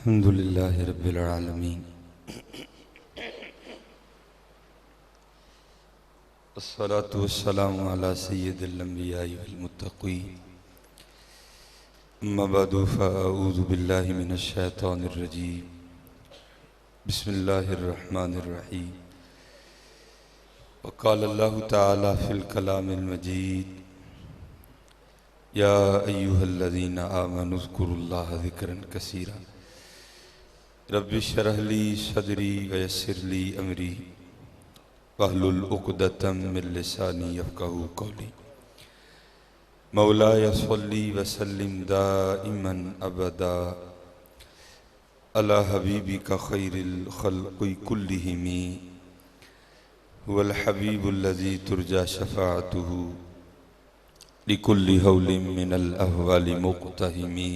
अल्हम्दुलिल्लाहि रब्बिल आलमीन अस्सलातु वस्सलामु अला सय्यिदिल अंबिया'i वल मुत्तक़ीन अम्मा बअदु फ़अऊज़ु बिल्लाहि मिनश शैतानिर रजीम बिस्मिल्लाहिर रहमानिर रहीम वक़ाल अल्लाहु तआला फ़िल कलामिल मजीद या अय्युहल्लज़ीना आमनु ज़्कुरुल्लाह ज़िक्रन कसीरा रब्बि इश्रह ली सदरी वयस्सिर ली अमरी वहलुल उक़दतम मिन लिसानी यफ़क़हू क़ौली मौलाया सल्ली वसल्लिम दाइमन अबदा अला हबीबिका खैरिल खल्क़ि कुल्लिहिमी हुवल हबीबुल्लज़ी तुरजा शफ़ाअतुहु लिकुल्लि हौलिम मिनल अहवालि मुक़्तहिमी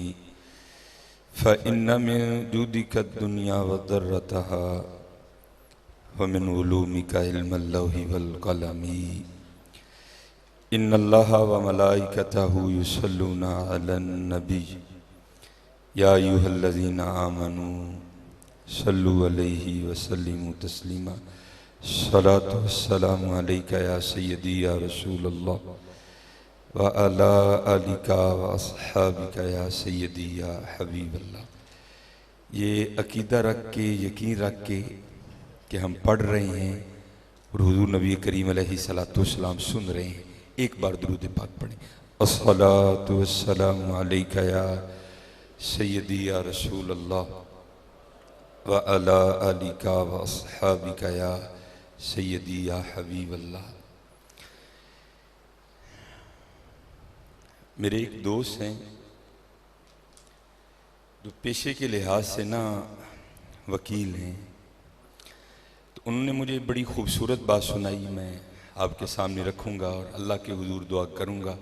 फ़इन्न मिन जूदिका दुनिया व दर्रतहा व मिन उलूमिका इल्मल लौहि वल क़लमी इन्नल्लाहा व मलाइकतहु युसल्लूना अलन नबी या अय्युहल्लज़ीना आमनू सल्लु अलैहि व सल्लिमू तस्लीमा सलातु वस्सलामु अलैका या सय्यदी या रसूलल्लाह व अला आलिका व अस्हाबिका या सय्यदी या हबीबल्लाह। ये अकीदा रख के, यकीन रख के कि हम पढ़ रहे हैं और हुज़ूर नबी करीम अलैहिस्सलातु वस्सलाम सुन रहे हैं, एक बार दुरूद पाक पढ़ें। अस्सलातु वस्सलामु अलैका या सय्यदी या रसूलल्लाह व अला आलिका व अस्हाबिका या सय्यदी या हबीबल्लाह। मेरे एक दोस्त हैं जो पेशे के लिहाज से ना वकील हैं, तो उन्होंने मुझे बड़ी खूबसूरत बात सुनाई, मैं आपके सामने रखूँगा और अल्लाह के हुजूर दुआ करूँगा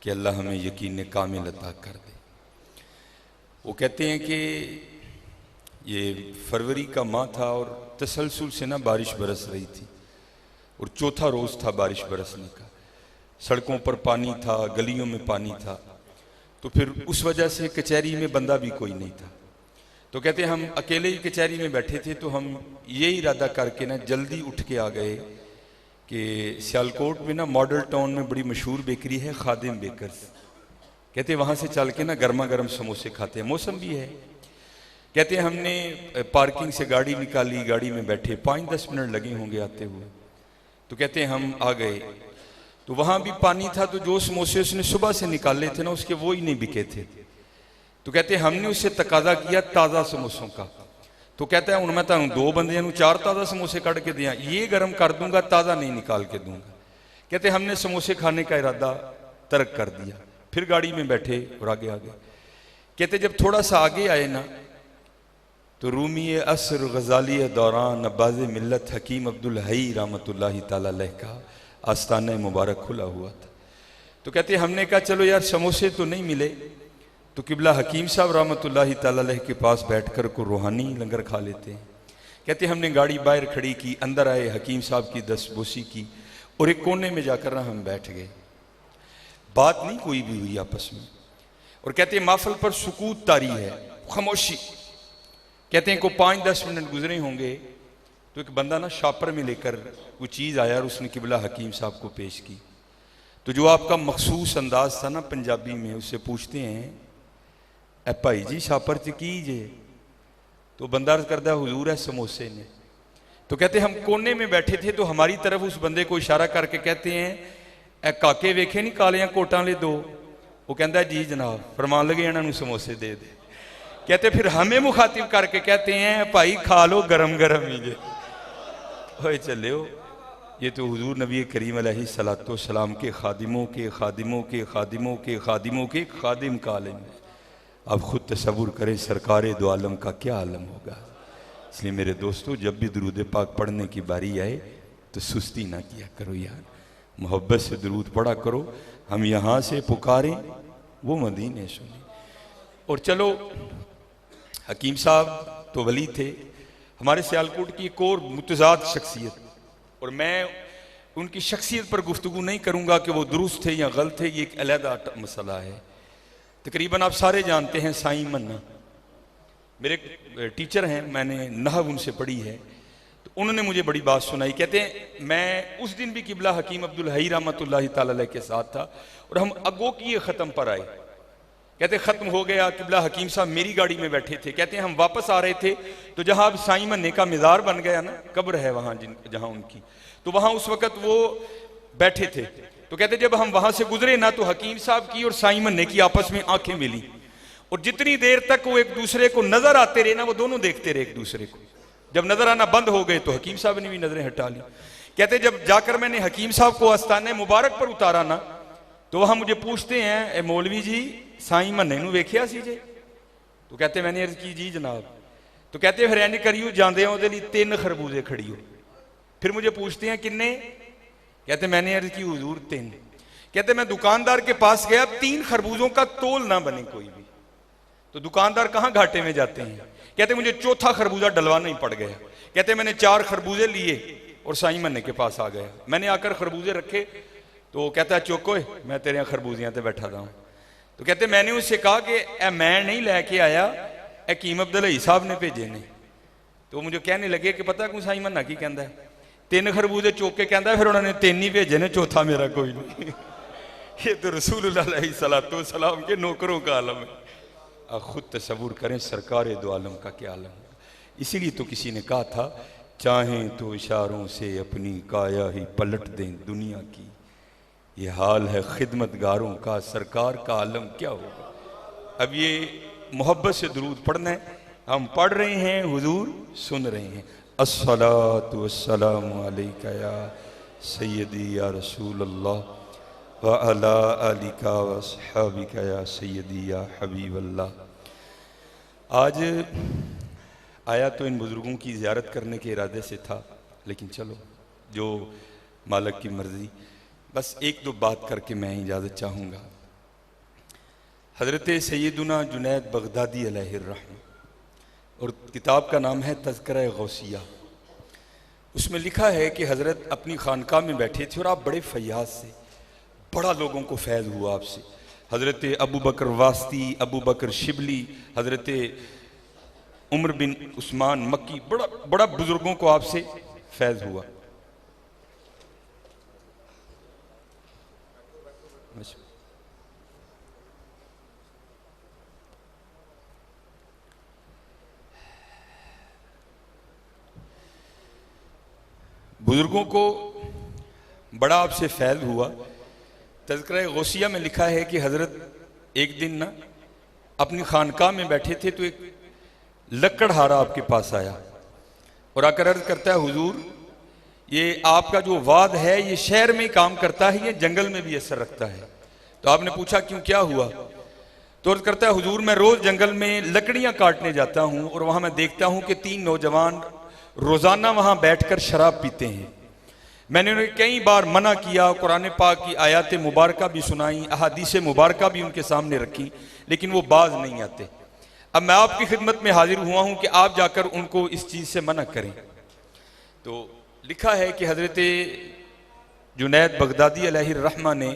कि अल्लाह हमें यकीन कामिल अता कर दे। वो कहते हैं कि ये फरवरी का माह था और तसलसल से ना बारिश बरस रही थी और चौथा रोज़ था बारिश बरसने का। सड़कों पर पानी था, गलियों में पानी था, तो फिर उस वजह से कचहरी में बंदा भी कोई नहीं था। तो कहते हम अकेले ही कचहरी में बैठे थे, तो हम ये इरादा करके ना जल्दी उठ के आ गए कि सियालकोट में ना मॉडल टाउन में बड़ी मशहूर बेकरी है खादिम बेकर्स। कहते वहाँ से चल के ना गर्मा गर्म समोसे खाते हैं, मौसम भी है। कहते हमने पार्किंग से गाड़ी निकाली, गाड़ी में बैठे 5-10 मिनट लगे होंगे आते हुए। तो कहते हम आ गए, तो वहाँ भी पानी था, तो जो समोसे उसने सुबह से निकाले थे ना, उसके वो ही नहीं बिके थे। तो कहते हमने उससे तकाजा किया ताज़ा समोसों का। तो कहता है हूँ मैं तुम 2 बंदियां 4 ताज़ा समोसे कट के दिया, ये गर्म कर दूंगा, ताज़ा नहीं निकाल के दूंगा। कहते हमने समोसे खाने का इरादा तर्क कर दिया, फिर गाड़ी में बैठे और आगे आ गए। कहते जब थोड़ा सा आगे आए ना, तो रूमी असर गजाली दौरान अब्बाज़ मिल्लत हकीम अब्दुल हई रहमतुल्लाहि तआला अलैह का आस्ताना मुबारक खुला हुआ था। तो कहते हमने कहा चलो यार समोसे तो नहीं मिले, तो किबला हकीम साहब रहमतुल्लाहि तआला अलैह के पास बैठकर को रूहानी लंगर खा लेते हैं। कहते हमने गाड़ी बाहर खड़ी की, अंदर आए, हकीम साहब की दस्तबोसी की और एक कोने में जाकर ना हम बैठ गए। बात नहीं कोई भी हुई आपस में, और कहते महफिल पर सुकूत तारी है, खामोशी। कहते हैं को 5-10 मिनट गुजरे होंगे, तो एक बंदा ना शापर में लेकर वो चीज़ आया और उसने किबला हकीम साहब को पेश की। तो जो आपका मखसूस अंदाज था ना पंजाबी में, उससे पूछते हैं ए भाई जी शापर च की जे? तो बंदा अर्ज करता हुजूर है समोसे ने। तो कहते हम कोने में बैठे थे, तो हमारी तरफ उस बंदे को इशारा करके कहते हैं ए काके वेखे नहीं कालियां कोटां ले 2? वो कहता जी जनाब, फरमान लगे इन्हों समोसे दे दे। कहते फिर हमें मुखातिब करके कहते हैं भाई खा लो गरम गरम ही जे होए चले हो। ये तो हुजूर नबी करीम अलैहिस्सलातु वस्सलाम के खादिमों के खादिमों के खादिमों के खादिमों के खादिम का आलम है। अब खुद तसव्वुर करें सरकार दो आलम का क्या आलम होगा। इसलिए मेरे दोस्तों, जब भी दुरूद पाक पढ़ने की बारी आए तो सुस्ती ना किया करो यार, मोहब्बत से दुरूद पढ़ा करो। हम यहाँ से पुकारें, वो मदीने सुने। और चलो, हकीम साहब तो वली थे, हमारे सियालकोट की एक और मुतज़ाद शख्सियत, और मैं उनकी शख्सियत पर गुफ्तगू नहीं करूँगा कि वो दुरुस्त थे या गलत थे, ये एक अलहदा मसला है। तकरीबन आप सारे जानते हैं साईं मन्ना, मेरे टीचर हैं, मैंने नहव उनसे पढ़ी है, तो उन्होंने मुझे बड़ी बात सुनाई। कहते हैं मैं उस दिन भी किबला हकीम अब्दुल हई रहमतुल्लाहि ताला अलैह के साथ था और हम अगो की ख़त्म पर आए। कहते ख़त्म हो गया, किबला हकीम साहब मेरी गाड़ी में बैठे थे। कहते हैं हम वापस आ रहे थे तो जहाँ अब साईं मन्ने का मज़ार बन गया ना, कब्र है वहाँ जहाँ उनकी, तो वहाँ उस वक़्त वो बैठे थे। तो कहते जब हम वहाँ से गुजरे ना तो हकीम साहब की और साईं मन्ने की आपस में आंखें मिली और जितनी देर तक वो एक दूसरे को नजर आते रहे ना, वो दोनों देखते रहे एक दूसरे को। जब नजर आना बंद हो गए तो हकीम साहब ने भी नजरें हटा ली। कहते जब जाकर मैंने हकीम साहब को आस्ताने मुबारक पर उतारा ना, तो वहां मुझे पूछते हैं, ए मौलवी जी साईं मन्ने नूं वेखिया सी जे? तो कहते मैंने अर्ज की जी जनाब। तो कहते फिर इंज करियो, जांदे ओदे लई 3 खरबूजे खड़ियो। फिर मुझे पूछते हैं किन्ने? कहते मैंने अर्ज की हुजूर 3। कहते मैं दुकानदार के पास गया, 3 खरबूजों का तोल ना बने कोई भी। तो दुकानदार कहाँ घाटे में जाते हैं। कहते मुझे चौथा खरबूजा डलवाना ही पड़ गया। कहते मैंने 4 खरबूजे लिए और साईं मन्ने के पास आ गया। मैंने आकर खरबूजे रखे तो कहता है चौकोए मैं तेरे खरबूजियां ते बैठा था। तो कहते मैंने उससे कहा कि ए मैं नहीं लैके आया, ए हकीम अब्दुल हई साहब ने भेजे ने। तो मुझे कहने लगे कि पता क्यों साईं मन्ना की कहता है, 3 खरबूजे चौक के कहता फिर उन्होंने 3 ही भेजे ने, चौथा मेरा कोई नहीं। ये तो रसूलुल्लाह अलैहिस्सलातु वस्सलाम के नौकरों का आलम है। आप खुद तसव्वुर करें सरकार दो आलम का क्या आलम है। इसीलिए तो किसी ने कहा था, चाहें तो इशारों से अपनी काया ही पलट दें दुनिया की, ये हाल है खिदमतगारों का, सरकार का आलम क्या होगा। अब ये मोहब्बत से दुरूद पढ़ना है, हम पढ़ रहे हैं, हुजूर सुन रहे हैं। अस्सलातु वस्सलामु अलैका या सय्यदी या रसूल अल्लाह व अला आलिका व अस्हाबिका या सय्यदी या हबीब अल्लाह। आज आया तो इन बुज़ुर्गों की ज़ियारत करने के इरादे से था, लेकिन चलो जो मालिक की मर्ज़ी। बस 1-2 बात करके मैं इजाज़त चाहूँगा। हज़रत सैयदुना जुनैद बगदादी अलैहिर्रहम, और किताब का नाम है तज़किरा गौसिया। उसमें लिखा है कि हज़रत अपनी खानकाह में बैठे थे और आप बड़े फयाज से, बड़ा लोगों को फैज़ हुआ आपसे। हज़रत अबू बकर वास्ती, अबू बकर शिबली, हज़रत उमर बिन उस्मान मक्की, बड़ा बड़ा बुज़ुर्गों को आपसे फैज़ हुआ। बुजुर्गों को बड़ा आपसे फैज़ हुआ। तज़किरा गौसिया में लिखा है कि हज़रत एक दिन ना अपनी खानकाह में बैठे थे तो एक लकड़हारा आपके पास आया और आकर अर्ज़ करता है, हुजूर ये आपका जो वाद है ये शहर में ही काम करता है, ये जंगल में भी असर रखता है। तो आपने पूछा क्यों, क्या हुआ? तो अर्ज़ करता है, हुजूर मैं रोज़ जंगल में लकड़ियाँ काटने जाता हूँ और वहाँ मैं देखता हूँ कि 3 नौजवान रोज़ाना वहाँ बैठकर शराब पीते हैं। मैंने उन्हें कई बार मना किया, कुरान पाक की आयत मुबारका भी सुनाई, अहादीस मुबारका भी उनके सामने रखी, लेकिन वो बाज नहीं आते। अब मैं आपकी खिदमत में हाजिर हुआ हूँ कि आप जाकर उनको इस चीज़ से मना करें। तो लिखा है कि हज़रत जुनैद बगदादी अलैहिर्रहमा ने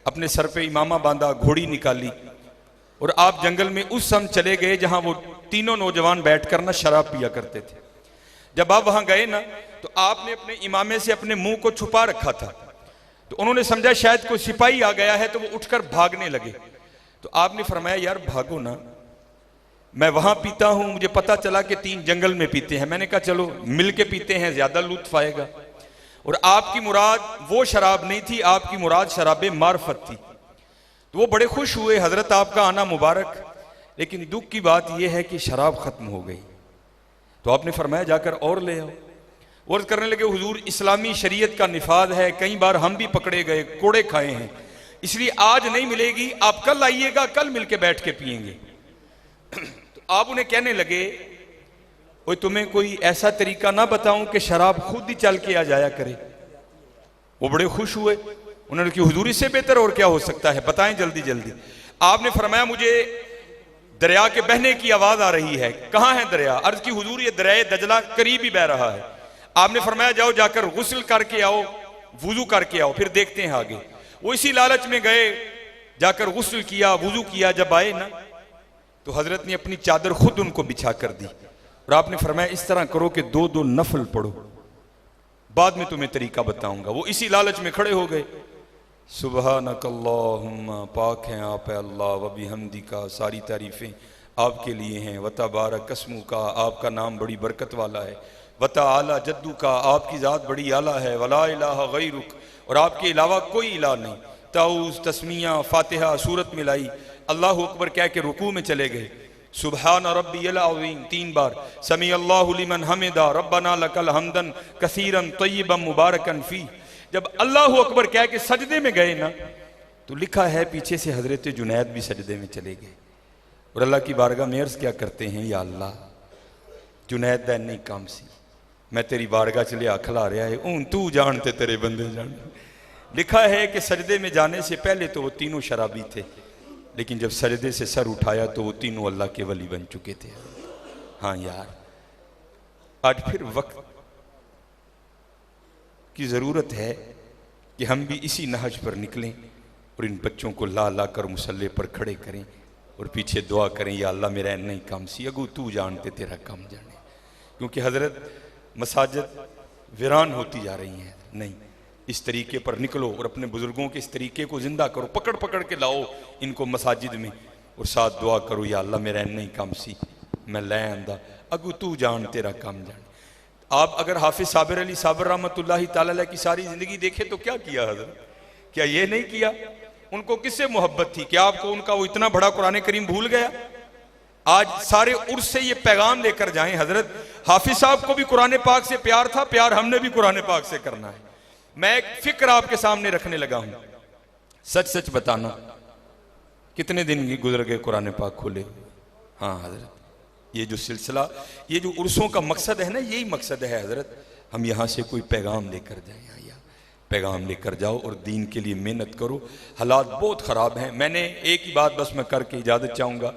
अपने सर पे इमामा बांधा, घोड़ी निकाली और आप जंगल में उस समय चले गए जहाँ वो 3 नौजवान बैठकर ना शराब पिया करते थे। जब आप वहां गए ना तो आपने अपने इमामे से अपने मुंह को छुपा रखा था, तो उन्होंने समझा शायद कोई सिपाही आ गया है, तो वो उठकर भागने लगे। तो आपने फरमाया, यार भागो ना, मैं वहां पीता हूं, मुझे पता चला कि 3 जंगल में पीते हैं। मैंने कहा चलो मिल के पीते हैं, ज्यादा लुत्फ आएगा। और आपकी मुराद वो शराब नहीं थी, आपकी मुराद शराब मार्फत थी। तो वो बड़े खुश हुए, हजरत आपका आना मुबारक। लेकिन दुख की बात यह है कि शराब खत्म हो गई। तो आपने फरमाया जाकर और ले आओ। और करने लगे, हुजूर इस्लामी शरीयत का निफाज है, कई बार हम भी पकड़े गए, कोड़े खाए हैं, इसलिए आज नहीं मिलेगी, आप कल आइएगा, कल मिलके बैठ के पिएंगे। तो आप उन्हें कहने लगे, ओए तुम्हें कोई ऐसा तरीका ना बताऊं कि शराब खुद ही चल के आ जाया करे। वो बड़े खुश हुए, उन्होंने कहा हुजूर इससे बेहतर और क्या हो सकता है, बताएं जल्दी जल्दी। आपने फरमाया, मुझे दरिया के बहने की आवाज आ रही है। कहाँ है दरिया? अर्ज की हुजूर ये दरिया दजला करीब ही बह रहा है। आपने फरमाया जाओ जाकर गुस्ल करके आओ, वुजू करके आओ, फिर देखते हैं आगे। वो इसी लालच में गए, जाकर गुस्ल किया, वुजू किया। जब आए ना तो हजरत ने अपनी चादर खुद उनको बिछा कर दी और आपने फरमाया इस तरह करो कि 2-2 नफल पढ़ो, बाद में तुम्हें तरीका बताऊंगा। वो इसी लालच में खड़े हो गए। सुबहानकल्लाहुम्मा, पाक हैं आप अल्लाह, व बिहम्दिका, सारी तारीफ़ें आपके लिए हैं। व तबारक अस्मु का, आपका नाम बड़ी बरकत वाला है। व तआला जद्दू का, आपकी ज़ात बड़ी आला है। वला इलाहा गैरुक, और आपके अलावा कोई इलाह नहीं। ताऊज़, तस्मिया, फातिहा सूरत मिलाई, अल्लाहु अकबर कह के रुकू में चले गए। सुबहान रब्बियल अज़ीम 3 बार, समी अल्लाहु लिमन हमिदा, रब्बना लकल हमदन कसीरन तय्यबन मुबारकन फी। जब अल्लाहु अकबर कह के सजदे में गए ना, तो लिखा है पीछे से हजरत जुनैद भी सजदे में चले गए और अल्लाह की बारगाह में अर्ज क्या करते हैं, या अल्लाह जुनैद दा नहीं काम सी, मैं तेरी बारगाह च लिया खिला रहा है, ऊन तू जानते तेरे बंदे जान। लिखा है कि सजदे में जाने से पहले तो वो तीनों शराबी थे, लेकिन जब सजदे से सर उठाया तो वो तीनों अल्लाह के वली बन चुके थे। हाँ यार, आज फिर वक्त की ज़रूरत है कि हम भी इसी नहज पर निकलें और इन बच्चों को ला ला कर मुसल्ले पर खड़े करें और पीछे दुआ करें, या अल्लाह मेरा नहीं काम सी, अगू तू जानते तेरा काम जाने। क्योंकि हजरत मसाजिद वीरान होती जा रही हैं। नहीं, इस तरीके पर निकलो और अपने बुजुर्गों के इस तरीके को जिंदा करो, पकड़ पकड़ के लाओ इनको मसाजिद में और साथ दुआ करो, या अल्लाह मेरा नहीं काम सी, मैं लै आंदा, अगू तू जान तेरा काम जाने। आप अगर हाफिज साबिर अली साबिर रहमतुल्लाहि तआला अलैह की सारी जिंदगी देखे तो क्या किया हजरत, क्या ये नहीं किया? उनको किससे मोहब्बत थी? क्या आपको उनका वो इतना बड़ा कुरान करीम भूल गया? आज सारे उर्स से ये पैगाम लेकर जाएं, हजरत हाफिज साहब को भी कुरान पाक से प्यार था, प्यार हमने भी कुरान पाक से करना है। मैं एक फिक्र आपके सामने रखने लगा हूं, सच सच बताना कितने दिन गुजर गए कुरान पाक खोले? हाँ हजरत, ये जो सिलसिला, ये जो उर्सों का मकसद है ना, यही मकसद है हजरत, हम यहां से कोई पैगाम लेकर जाएं। पैगाम लेकर जाओ और दीन के लिए मेहनत करो। हालात बहुत ख़राब हैं। मैंने एक ही बात बस मैं करके इजाज़त चाहूँगा।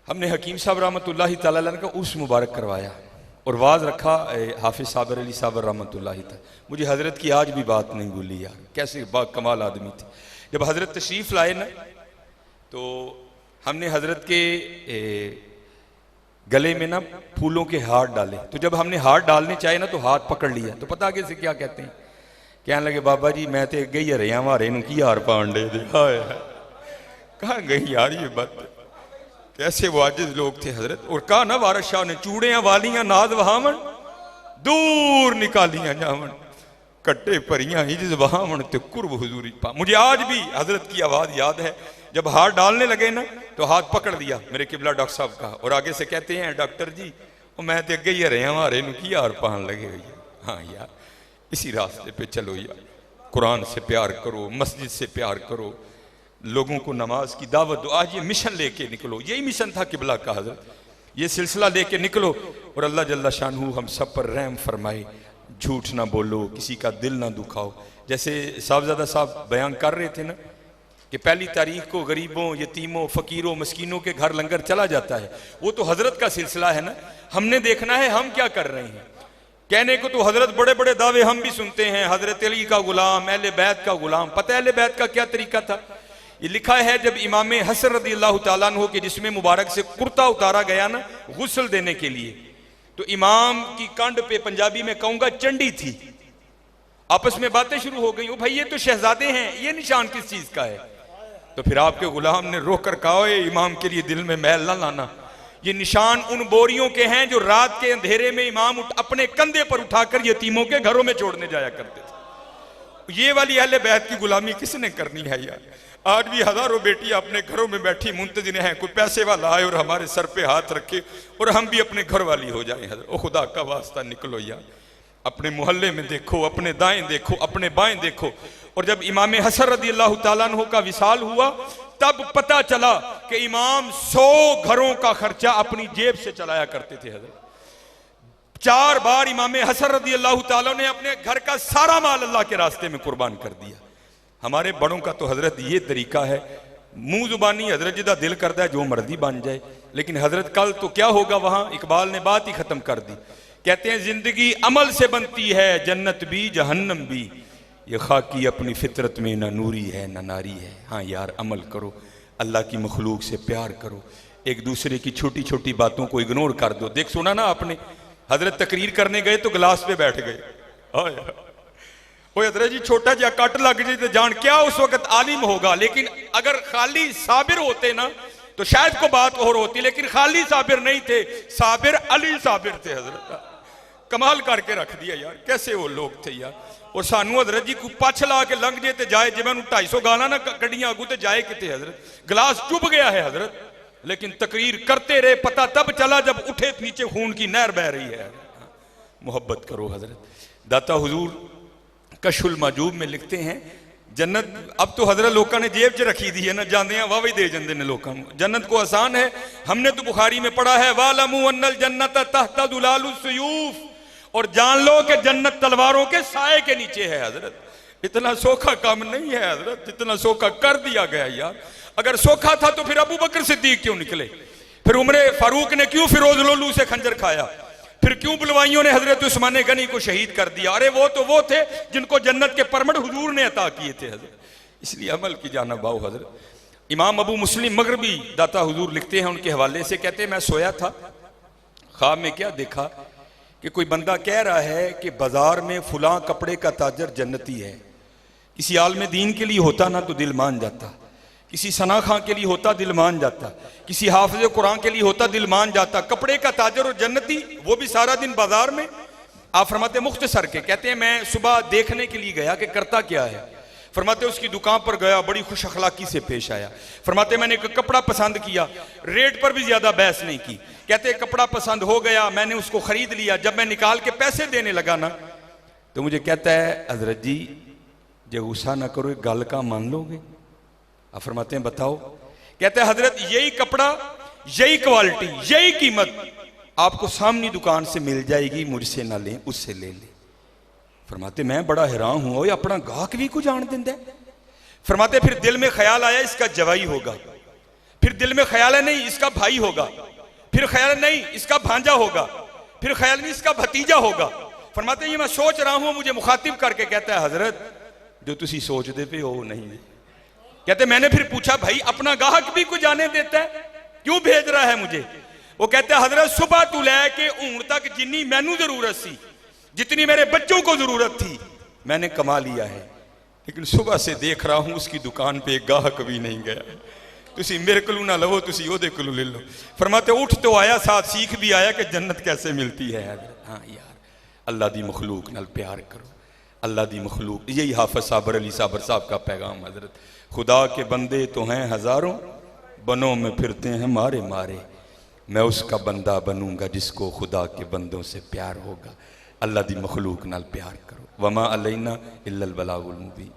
हमने हकीम साहब रहमतुल्लाहि तआला अलैह का उर्स मुबारक करवाया और वाज रखा हाफिज साबिर अली साबिर रहमतुल्लाहि तआला। मुझे हज़रत की आज भी बात नहीं भूली यार, कैसे बाकमाल आदमी थे। जब हज़रत तशरीफ़ लाए ना, तो हमने हज़रत के गले में ना फूलों के हार डाले। तो जब हमने हार डालने चाहे ना, तो हाथ पकड़ लिया, तो पता आगे से क्या कहते हैं? कहने लगे बाबा जी मैं तो गई रही हमारे नु की हार पांडे दे। कहाँ गई यार ये बात, कैसे वाजिज लोग थे हजरत। और कहा ना वारिस शाह ने, चूड़ियां वालियां नाज वहावन दूर निकालियां जावन, कट्टे परियां हिज वहावन ते कुर्ब हुजूरी पा। मुझे आज भी हजरत की आवाज याद है, जब हाथ डालने लगे ना, तो हाथ पकड़ दिया मेरे किबला डॉक्टर साहब का, और आगे से कहते हैं डॉक्टर जी वो मैं तो अगे ही रहे हमारे नु की हार पान लगे हुई है। हाँ यार, इसी रास्ते पे चलो यार, कुरान से प्यार करो, मस्जिद से प्यार करो, लोगों को नमाज की दावत दो। आज ये मिशन लेके निकलो, यही मिशन था किबला का हजरत, ये सिलसिला लेके निकलो और अल्लाह जल्ला शानहू हम सब पर रहम फरमाए। झूठ ना बोलो, किसी का दिल ना दुखाओ। जैसे साहबजादा साहब बयान कर रहे थे ना कि पहली तारीख को गरीबों, यतीमों, फ़कीरों, मस्कीनों के घर लंगर चला जाता है, वो तो हजरत का सिलसिला है ना। हमने देखना है हम क्या कर रहे हैं। कहने को तो हजरत बड़े बड़े दावे हम भी सुनते हैं, हजरत अली का गुलाम, अहले बैत का गुलाम। पता है अहले बैत का क्या तरीका था? ये लिखा है जब इमाम हसन रज़ी अल्लाह तआला अन्हु के जिस्म मुबारक से कुर्ता उतारा गया ना गुस्ल देने के लिए, तो इमाम की कंड पे पंजाबी में कहूंगा चंडी थी। आपस में बातें शुरू हो गई, ओ भाई ये तो शहजादे हैं, ये निशान किस चीज का है? तो फिर आपके गुलाम ने रोक कर कहा, इमाम के लिए दिल में मैल ना लाना, ये निशान उन बोरियों के हैं जो रात के अंधेरे में इमाम अपने कंधे पर उठाकर यतीमों के घरों में छोड़ने जाया करते थे। ये वाली अहले बैत की गुलामी किसने करनी है यार? आज भी हजारों बेटियां अपने घरों में बैठी मुंतजिर हैं, कोई पैसे वाला आए और हमारे सर पे हाथ रखे और हम भी अपने घर वाली हो जाए। ओ खुदा का वास्ता निकलो यार, अपने मोहल्ले में देखो, अपने दाएं देखो, अपने बाएं देखो। और जब इमाम हसन रज़ी अल्लाह तआला अन्हु का विसाल हुआ, तब पता चला कि इमाम 100 घरों का खर्चा अपनी जेब से चलाया करते थे। हजरत 4 बार इमाम हसन रज़ी अल्लाह तआला ने अपने घर का सारा माल अल्लाह के रास्ते में कुर्बान कर दिया। हमारे बड़ों का तो हजरत ये तरीका है, मुंह जुबानी हजरत जिदा दिल करता है जो मर्जी बन जाए। लेकिन हजरत कल तो क्या होगा, वहां इकबाल ने बात ही खत्म कर दी। कहते हैं जिंदगी अमल से बनती है, जन्नत भी जहन्नम भी, ये खाकी अपनी फितरत में ना नूरी है ना नारी है। हाँ यार, अमल करो, अल्लाह की मखलूक से प्यार करो, एक दूसरे की छोटी छोटी बातों को इग्नोर कर दो। देख सुना ना आपने, हजरत तकरीर करने गए तो गिलास पे बैठ गए। हजरत जी छोटा जा कट लग जाए तो जान क्या उस वक्त आलिम होगा, लेकिन अगर खाली साबिर होते ना तो शायद को बात और होती, लेकिन खाली साबिर नहीं थे, साबिर अली साबिर थे। हजरत कमाल करके रख दिया यार, कैसे वो लोग थे यार। और सानू हजरत जी को पछ ला के लंघ जे ते जाए, जिवें 250 गाला ना कड़ियां अगू ते जाए किते। हजरत गिलास चुभ गया है हजरत, लेकिन तकरीर करते रहे। पता तब चला जब उठे नीचे खून की नहर बह रही है। मोहब्बत करो हजरत। दाता हुजूर कशुल माजूब में लिखते हैं जन्नत अब तो हजरत लोगों ने जेब च रखी दी है ना, जांदे वाह भी दे जाते हैं लोगों को। जन्नत को आसान है, हमने तो बुखारी में पढ़ा है वालमू अन्नल जन्नत तहत दुलालुस सुयूफ, और जान लो कि जन्नत तलवारों के साए के नीचे है। हजरत इतना सोखा काम नहीं है हजरत, इतना सोखा कर दिया गया यार। अगर सोखा था तो फिर अबू बकर सिद्दीक क्यों निकले, फिर उमर फारूक ने क्यों फिरोज लोलू से खंजर खाया, फिर क्यों बुलवाइयों ने हजरत उस्मान गनी को शहीद कर दिया। अरे वो तो वो थे जिनको जन्नत के परमट हुजूर ने अता किए थे हजरत, इसलिए अमल की जाना बाओ हजरत। इमाम अबू मुस्लिम मगरबी दाता हुजूर लिखते हैं उनके हवाले से, कहते हैं मैं सोया था, ख्वाब में क्या देखा कि कोई बंदा कह रहा है कि बाजार में फुला कपड़े का ताजर जन्नती है। किसी आलम दीन के लिए होता ना तो दिल मान जाता, किसी सना खां के लिए होता दिल मान जाता, किसी हाफिज कुरान के लिए होता दिल मान जाता। कपड़े का ताजर और जन्नती, वो भी सारा दिन बाजार में। आप फरमाते मुख्तसर के, कहते हैं मैं सुबह देखने के लिए गया कि करता क्या है। फरमाते उसकी दुकान पर गया, बड़ी खुश अखलाकी से पेश आया। फरमाते मैंने एक कपड़ा पसंद किया, रेट पर भी ज्यादा बहस नहीं की। कहते कपड़ा पसंद हो गया, मैंने उसको खरीद लिया। जब मैं निकाल के पैसे देने लगा ना तो मुझे कहता है हजरत जी जो गुस्सा ना करो एक गल का मान लोगे। आप फरमाते हैं बताओ। कहते हैं हजरत यही कपड़ा, यही क्वालिटी, यही कीमत आपको सामने दुकान से मिल जाएगी, मुझसे ना लें उससे ले लें। फरमाते मैं बड़ा हैरान हूं, ओए अपना गाहक भी को जान देंदा है। फरमाते फिर दिल में ख्याल आया इसका जवाई होगा, फिर दिल में ख्याल है नहीं इसका भाई होगा, फिर ख्याल नहीं इसका भांजा होगा, फिर ख्याल नहीं इसका भतीजा होगा। फरमाते ये मैं सोच रहा हूं, मुझे मुखातिब करके कहता है हजरत जो तुसी सोचते पे हो नहीं। कहते मैंने फिर पूछा भाई अपना गाहक भी को जाने देता है, क्यों भेज रहा है मुझे। वो कहते हैं हजरत सुबह तू लैके हूं तक जिन्नी मैनू जरूरत सी, जितनी मेरे बच्चों को जरूरत थी मैंने कमा लिया है, लेकिन सुबह से देख रहा हूं उसकी दुकान पे एक गाहक भी नहीं गया। तुसी मेरे को ना लवो, तुसी ओदे को ले लो। फरमाते उठ तो आया, साथ सीख भी आया कि जन्नत कैसे मिलती है। हाँ यार अल्लाह दी मखलूक नाल प्यार करो, अल्लाह दी मखलूक। यही हाफिज साबर अली साबर साहब का पैगाम हजरत, खुदा के बंदे तो हैं हजारों, बनों में फिरते हैं मारे मारे, मैं उसका बंदा बनूंगा जिसको खुदा के बंदों से प्यार होगा। अल्लाह दी मखलूक नाल प्यार करो। वमा अलैना इल्लल बलागुल मुबीन।